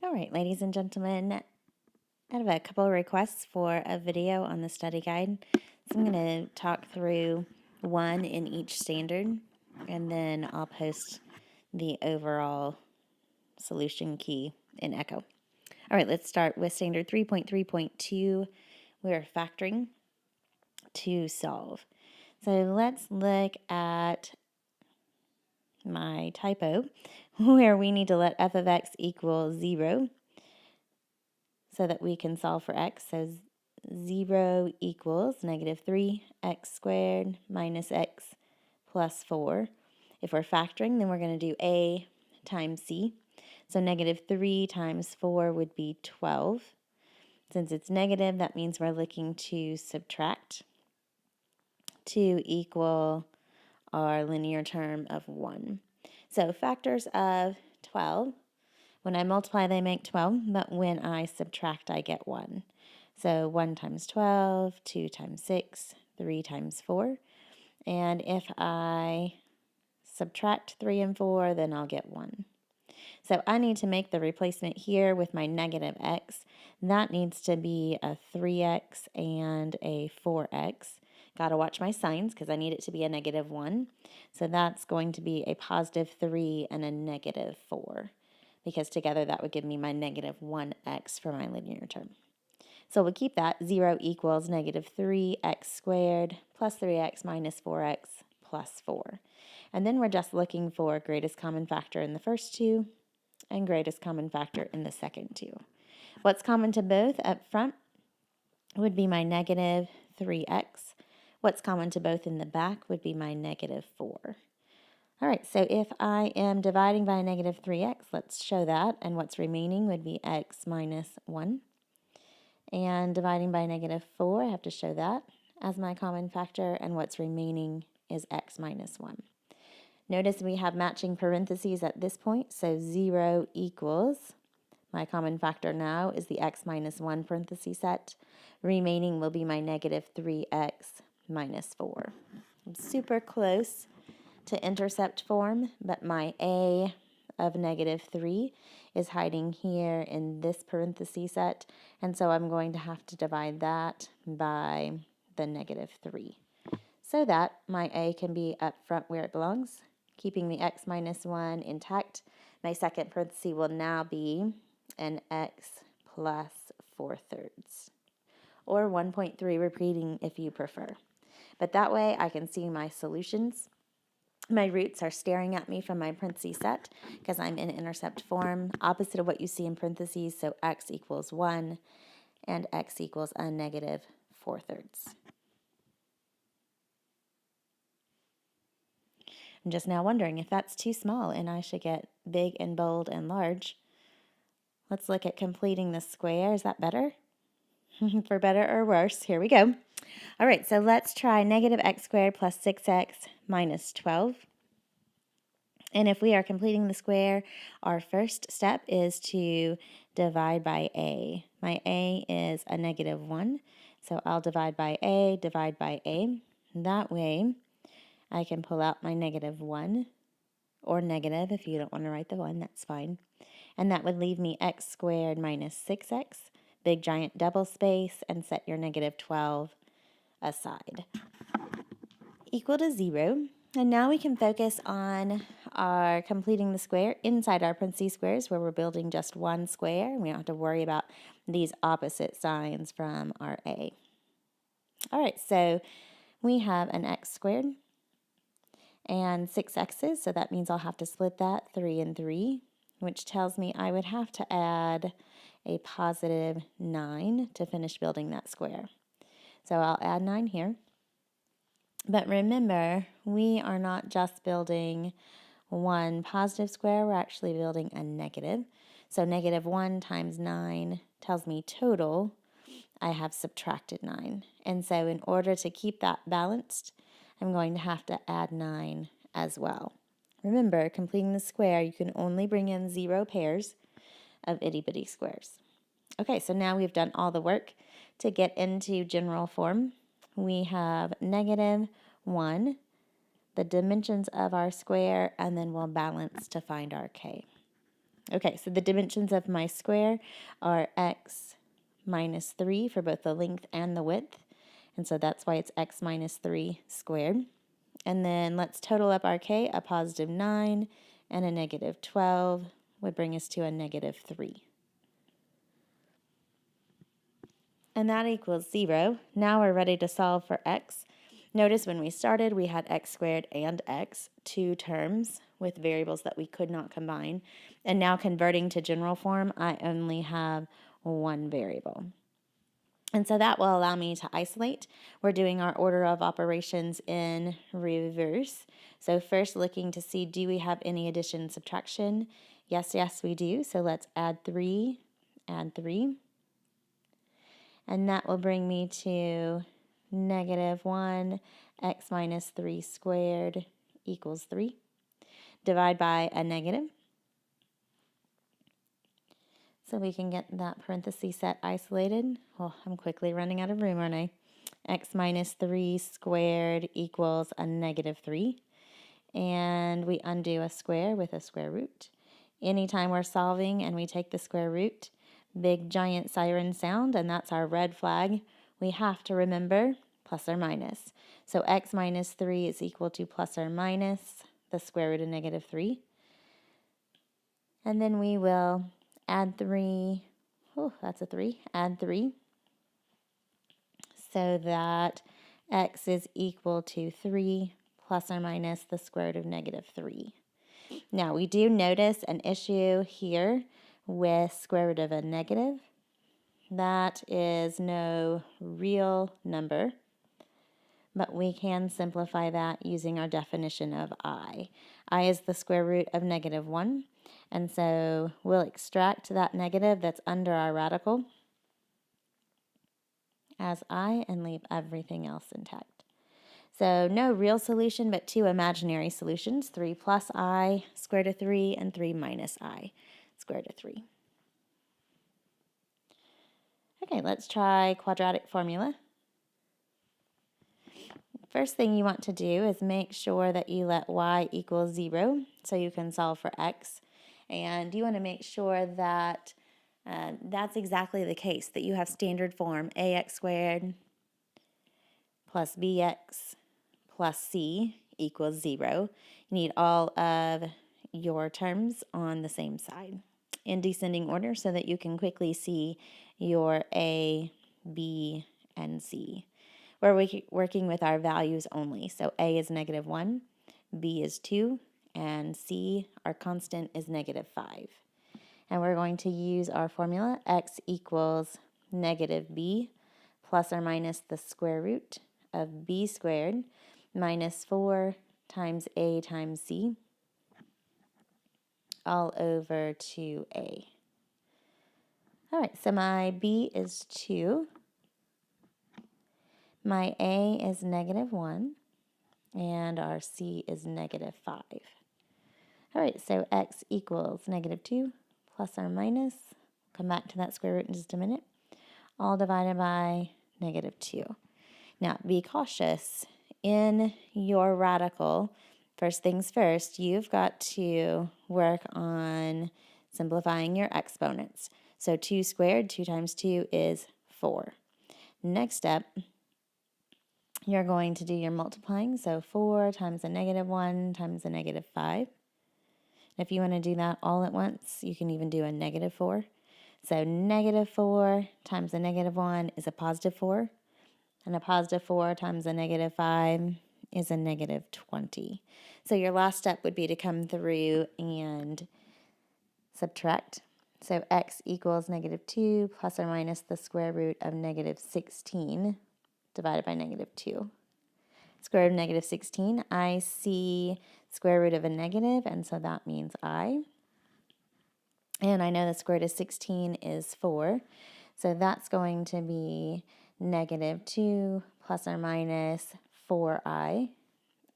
All right, ladies and gentlemen, I have a couple of requests for a video on the study guide. So I'm going to talk through one in each standard, and then I'll post the overall solution key in Echo. All right, let's start with standard 3.3.2. We're factoring to solve. So let's look at my typo where we need to let f of x equal 0 so that we can solve for x. So 0 equals negative 3x squared minus x plus 4. If we're factoring, then we're going to do a times c. So negative 3 times 4 would be 12. Since it's negative, that means we're looking to subtract to equal our linear term of 1. So factors of 12, when I multiply, they make 12, but when I subtract, I get 1. So 1 times 12, 2 times 6, 3 times 4. And if I subtract 3 and 4, then I'll get 1. So I need to make the replacement here with my negative x. That needs to be a 3x and a 4x. Got to watch my signs because I need it to be a negative 1. So that's going to be a positive 3 and a negative 4, because together that would give me my negative 1x for my linear term. So we'll keep that. 0 equals negative 3x squared plus 3x minus 4x plus 4. And then we're just looking for greatest common factor in the first two and greatest common factor in the second two. What's common to both up front would be my negative 3x. What's common to both in the back would be my negative 4. All right, so if I am dividing by negative 3x, let's show that, and what's remaining would be x minus 1. And dividing by negative 4, I have to show that as my common factor, and what's remaining is x minus 1. Notice we have matching parentheses at this point, so 0 equals, my common factor now is the x minus 1 parenthesis set. Remaining will be my negative 3x minus 4. I'm super close to intercept form, but my a of negative 3 is hiding here in this parenthesis set, and so I'm going to have to divide that by the negative 3 so that my a can be up front where it belongs, keeping the x minus 1 intact. My second parenthesis will now be an x plus 4/3, or 1.3 repeating if you prefer. But that way I can see my solutions. My roots are staring at me from my parentheses set because I'm in intercept form, opposite of what you see in parentheses, so x equals 1 and x equals a negative 4/3. I'm just now wondering if that's too small and I should get big and bold and large. Let's look at completing the square. Is that better? For better or worse, here we go. All right, so let's try negative x squared plus 6x minus 12. And if we are completing the square, our first step is to divide by a. My a is a negative 1, so I'll divide by a, divide by a. That way, I can pull out my negative 1, or negative if you don't want to write the 1, that's fine. And that would leave me x squared minus 6x, big giant double space, and set your negative 12 aside. Equal to 0. And now we can focus on our completing the square inside our parentheses squares where we're building just one square. We don't have to worry about these opposite signs from our a. All right, so we have an x squared and 6 x's, so that means I'll have to split that 3 and 3, which tells me I would have to add a positive 9 to finish building that square. So I'll add 9 here. But remember, we are not just building one positive square, we're actually building a negative. So negative 1 times 9 tells me total I have subtracted 9. And so in order to keep that balanced, I'm going to have to add 9 as well. Remember, completing the square, you can only bring in 0 pairs of itty-bitty squares. Okay, so now we've done all the work to get into general form. We have negative 1, the dimensions of our square, and then we'll balance to find our k. Okay, so the dimensions of my square are x minus 3 for both the length and the width. And so that's why it's x minus 3 squared. And then let's total up our k. A positive 9 and a negative 12 would bring us to a negative 3. And that equals 0. Now we're ready to solve for x. Notice when we started, we had x squared and x, two terms with variables that we could not combine. And now converting to general form, I only have one variable. And so that will allow me to isolate. We're doing our order of operations in reverse. So first looking to see, do we have any addition and subtraction? Yes, we do. So let's add 3, and that will bring me to negative 1, x minus 3 squared equals 3. Divide by a negative. So we can get that parenthesis set isolated. Oh, I'm quickly running out of room, aren't I? X minus 3 squared equals a negative 3. And we undo a square with a square root. Anytime we're solving and we take the square root, big giant siren sound, and that's our red flag. We have to remember plus or minus. So x minus 3 is equal to plus or minus the square root of negative 3. And then we will add 3. Oh, that's a 3. Add 3. So that x is equal to 3 plus or minus the square root of negative 3. Now, we do notice an issue here with square root of a negative. That is no real number, but we can simplify that using our definition of I. I is the square root of negative 1, and so we'll extract that negative that's under our radical as I and leave everything else intact. So no real solution, but two imaginary solutions, 3 plus I squared root of 3 and 3 minus I squared root of 3. Okay, let's try quadratic formula. First thing you want to do is make sure that you let y equal 0 so you can solve for x. And you want to make sure that that's exactly the case, that you have standard form ax squared plus bx plus c equals 0. You need all of your terms on the same side in descending order so that you can quickly see your a, b, and c. We're working with our values only. So a is negative 1, b is 2, and c, our constant, is negative 5. And we're going to use our formula, x equals negative b plus or minus the square root of b squared minus 4 times a times c all over 2a. All right, so my b is 2. My a is negative 1. And our c is negative 5. All right, so x equals negative 2 plus or minus. Come back to that square root in just a minute. All divided by negative 2. Now, be cautious. In your radical, first things first, you've got to work on simplifying your exponents. So 2 squared, 2 times 2 is 4. Next step, you're going to do your multiplying. So 4 times a negative 1 times a negative 5. If you want to do that all at once, you can even do a negative 4. So negative 4 times a negative 1 is a positive 4. And a positive 4 times a negative 5 is a negative 20. So your last step would be to come through and subtract. So x equals negative 2 plus or minus the square root of negative 16 divided by negative 2. Square root of negative 16, I see square root of a negative, and so that means I. And I know the square root of 16 is 4, so that's going to be negative 2 plus or minus 4i,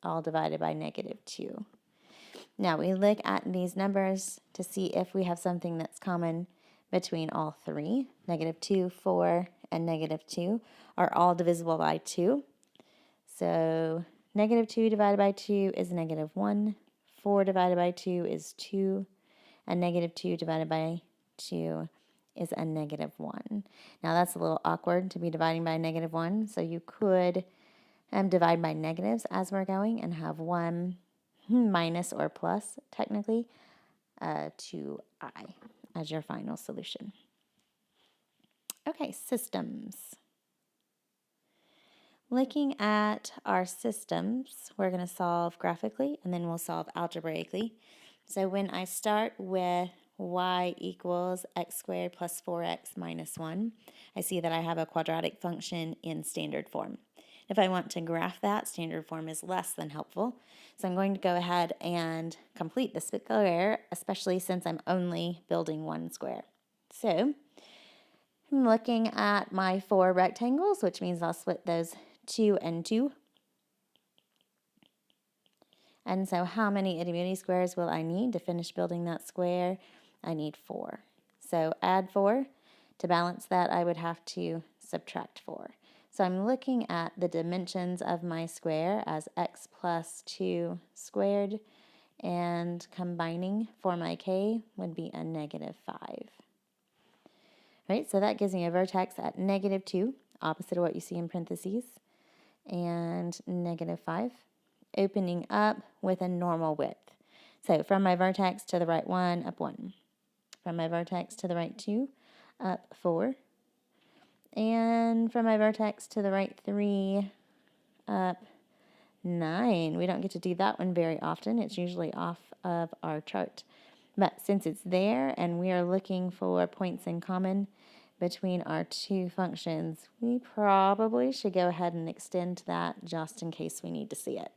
all divided by negative 2. Now we look at these numbers to see if we have something that's common between all three. Negative 2, 4, and negative 2 are all divisible by 2. So negative 2 divided by 2 is negative 1. 4 divided by 2 is 2. A negative 2 divided by 2 is a negative 1. Now that's a little awkward to be dividing by a negative 1, so you could divide by negatives as we're going and have 1 minus or plus, technically, 2i as your final solution. Okay, systems. Looking at our systems, we're going to solve graphically and then we'll solve algebraically. So when I start with y equals x squared plus 4x minus 1, I see that I have a quadratic function in standard form. If I want to graph that, standard form is less than helpful. So I'm going to go ahead and complete the square, especially since I'm only building one square. So I'm looking at my 4 rectangles, which means I'll split those 2 and 2. And so how many itty-bitty squares will I need to finish building that square? I need 4. So add 4. To balance that, I would have to subtract 4. So I'm looking at the dimensions of my square as x plus 2 squared, and combining for my k would be a negative 5. Right, so that gives me a vertex at negative 2, opposite of what you see in parentheses, and negative 5, opening up with a normal width. So from my vertex to the right 1, up 1. From my vertex to the right 2, up 4. And from my vertex to the right 3, up 9. We don't get to do that one very often. It's usually off of our chart. But since it's there and we are looking for points in common between our two functions, we probably should go ahead and extend that just in case we need to see it.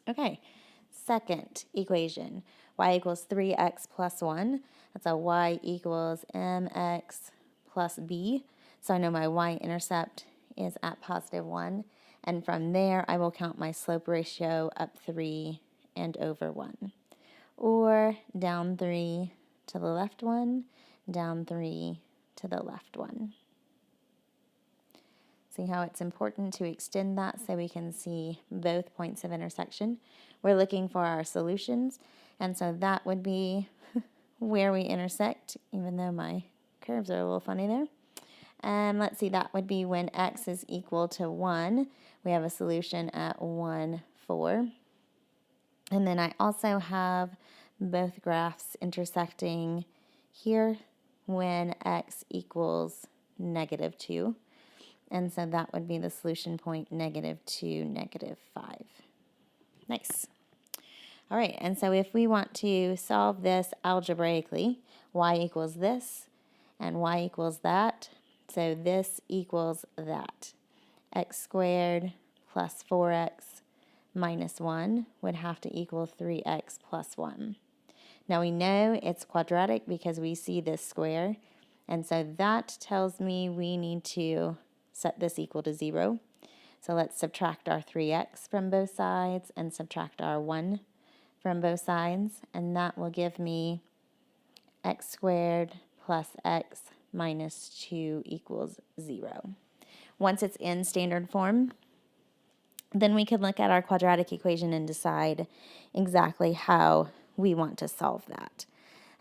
Okay, second equation, y equals 3x plus 1. That's a y equals mx plus b. So I know my y-intercept is at positive 1. And from there, I will count my slope ratio up 3 and over 1. Or down 3 to the left 1, down 3 to the left 1. See how it's important to extend that so we can see both points of intersection. We're looking for our solutions, and so that would be where we intersect, even though my curves are a little funny there. Let's see, that would be when x is equal to 1. We have a solution at 1, 4. And then I also have both graphs intersecting here when x equals negative 2. And so that would be the solution point negative 2, negative 5. Nice. All right, and so if we want to solve this algebraically, y equals this and y equals that. So this equals that. X squared plus 4x minus 1 would have to equal 3x plus 1. Now we know it's quadratic because we see this square, and so that tells me we need to set this equal to 0. So let's subtract our 3x from both sides and subtract our 1 from both sides, and that will give me x squared plus x minus 2 equals 0. Once it's in standard form, then we can look at our quadratic equation and decide exactly how we want to solve that.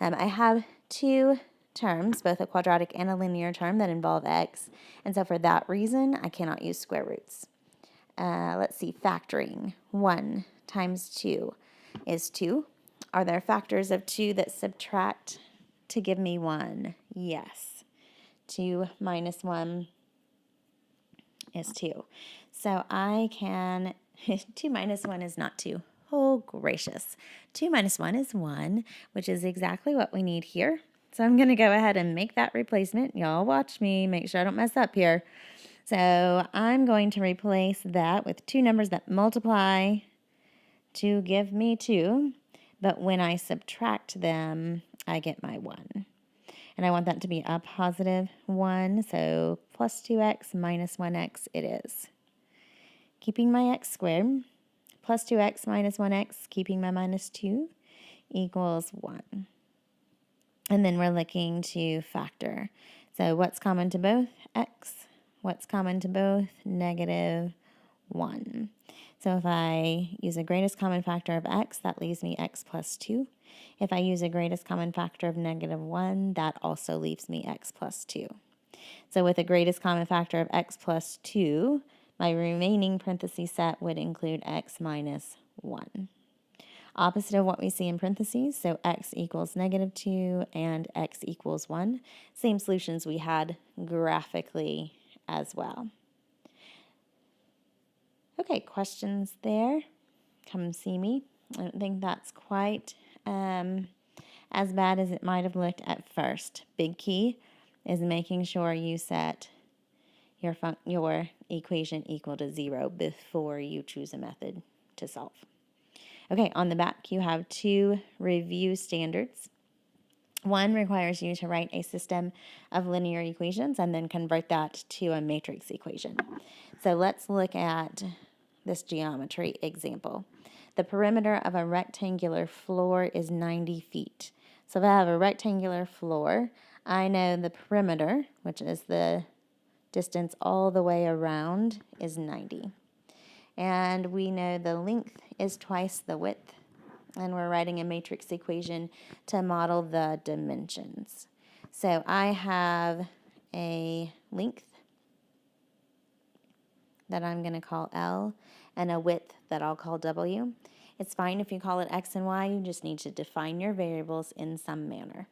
I have two terms, both a quadratic and a linear term, that involve x, and so for that reason, I cannot use square roots. Let's see, factoring. 1 times 2 is 2. Are there factors of 2 that subtract to give me 1? Yes. 2 minus 1 is 2. So I can, 2 minus 1 is not 2. Oh, gracious. 2 minus 1 is 1, which is exactly what we need here. So I'm going to go ahead and make that replacement. Y'all watch me, make sure I don't mess up here. So I'm going to replace that with two numbers that multiply to give me 2. But when I subtract them, I get my 1. And I want that to be a positive 1, so plus 2x minus 1x it is. Keeping my x squared, plus 2x minus 1x, keeping my minus 2, equals 1. And then we're looking to factor. So what's common to both? X. What's common to both? Negative 1. So if I use a greatest common factor of x, that leaves me x plus 2. If I use a greatest common factor of -1, that also leaves me x plus 2. So with a greatest common factor of x plus 2, my remaining parentheses set would include x minus 1. Opposite of what we see in parentheses, so x equals -2 and x equals 1. Same solutions we had graphically as well. Okay, questions there? Come see me. I don't think that's quite as bad as it might have looked at first. Big key is making sure you set your equation equal to 0 before you choose a method to solve. Okay, on the back you have 2 review standards. One requires you to write a system of linear equations and then convert that to a matrix equation. So let's look at this geometry example. The perimeter of a rectangular floor is 90 feet. So if I have a rectangular floor, I know the perimeter, which is the distance all the way around, is 90. And we know the length is twice the width. And we're writing a matrix equation to model the dimensions. So I have a length that I'm going to call L and a width that I'll call W. It's fine if you call it X and Y, you just need to define your variables in some manner.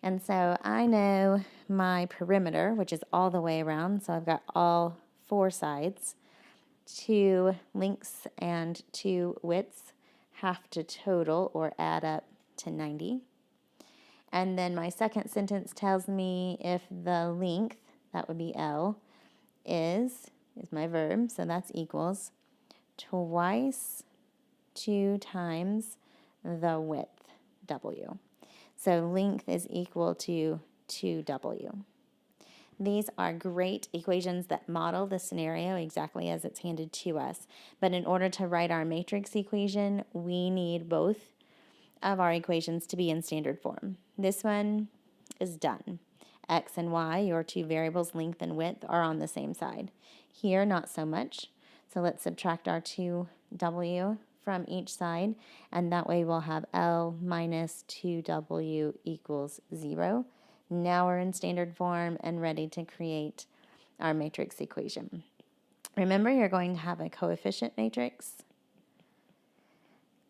And so I know my perimeter, which is all the way around, so I've got all 4 sides. 2 lengths and 2 widths have to total or add up to 90. And then my second sentence tells me if the length, that would be L, is my verb, so that's equals twice 2 times the width, W. So length is equal to 2W. These are great equations that model the scenario exactly as it's handed to us. But in order to write our matrix equation, we need both of our equations to be in standard form. This one is done. X and Y, your 2 variables, length and width, are on the same side. Here, not so much. So let's subtract our 2W from each side, and that way we'll have L minus 2W equals 0. Now we're in standard form and ready to create our matrix equation. Remember, you're going to have a coefficient matrix,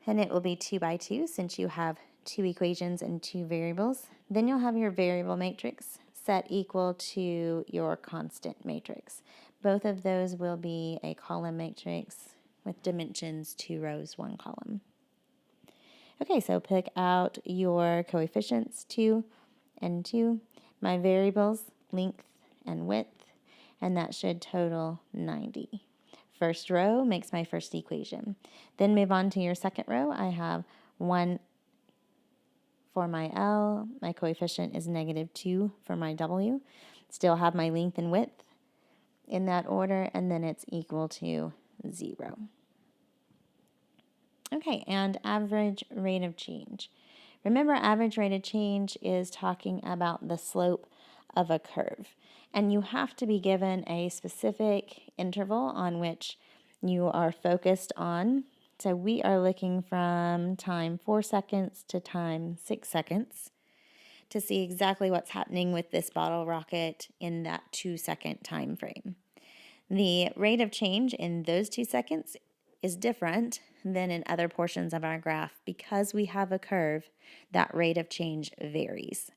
and it will be 2 by 2 since you have 2 equations and 2 variables. Then you'll have your variable matrix set equal to your constant matrix. Both of those will be a column matrix with dimensions 2 rows, 1 column. Okay, so pick out your coefficients, 2 and 2, my variables, length and width, and that should total 90. First row makes my first equation. Then move on to your second row. I have 1 for my L, my coefficient is -2 for my W. Still have my length and width in that order, and then it's equal to 0. Okay, and average rate of change. Remember, average rate of change is talking about the slope of a curve. And you have to be given a specific interval on which you are focused on. So we are looking from time 4 seconds to time 6 seconds to see exactly what's happening with this bottle rocket in that 2-second time frame. The rate of change in those 2 seconds is different than in other portions of our graph. Because we have a curve, that rate of change varies.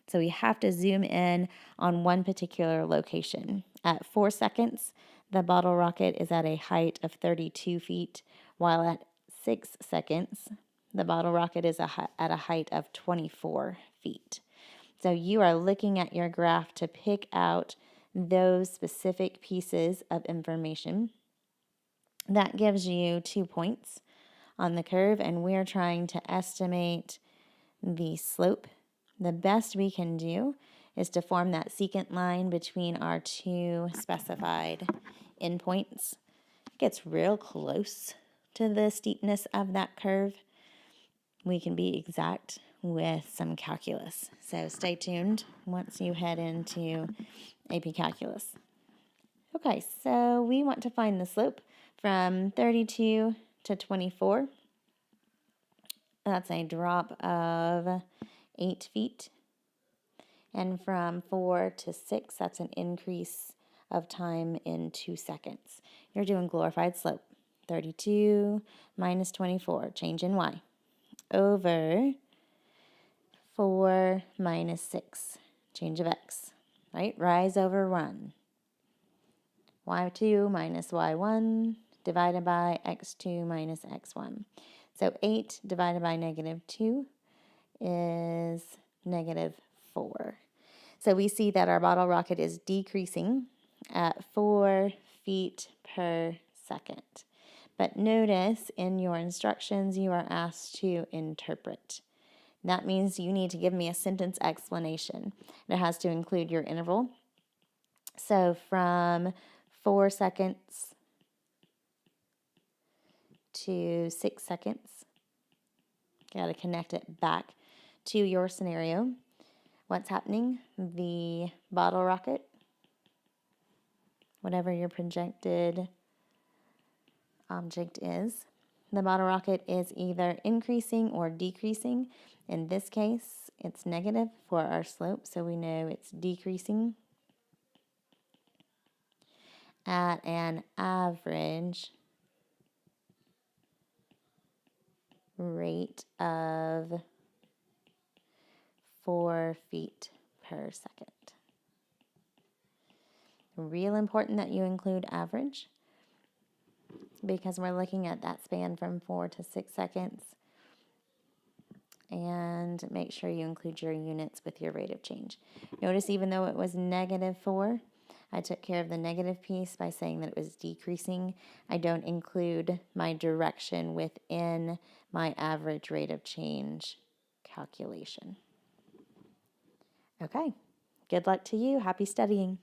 So we have to zoom in on one particular location. At 4 seconds, the bottle rocket is at a height of 32 feet, while at 6 seconds, the bottle rocket is at a height of 24 feet. So you are looking at your graph to pick out those specific pieces of information. That gives you 2 points on the curve, and we're trying to estimate the slope. The best we can do is to form that secant line between our 2 specified endpoints. It gets real close to the steepness of that curve. We can be exact with some calculus. So stay tuned once you head into AP Calculus. Okay, so we want to find the slope From 32 to 24, that's a drop of 8 feet. And from 4 to 6, that's an increase of time in 2 seconds. You're doing glorified slope. 32 minus 24, change in y, over 4 minus 6, change of x, right? Rise over run. y2 minus y1 divided by x2 minus x1. So 8 divided by negative 2 is negative 4. So we see that our bottle rocket is decreasing at 4 feet per second. But notice in your instructions you are asked to interpret. That means you need to give me a sentence explanation. It has to include your interval. So from 4 seconds to 6 seconds, you got to connect it back to your scenario. What's happening? The bottle rocket, whatever your projected object is, the bottle rocket is either increasing or decreasing. In this case, it's negative for our slope, so we know it's decreasing at an average rate of 4 feet per second. Real important that you include average, because we're looking at that span from 4 to 6 seconds. And make sure you include your units with your rate of change. Notice even though it was negative 4, I took care of the negative piece by saying that it was decreasing. I don't include my direction within my average rate of change calculation. Okay, good luck to you. Happy studying.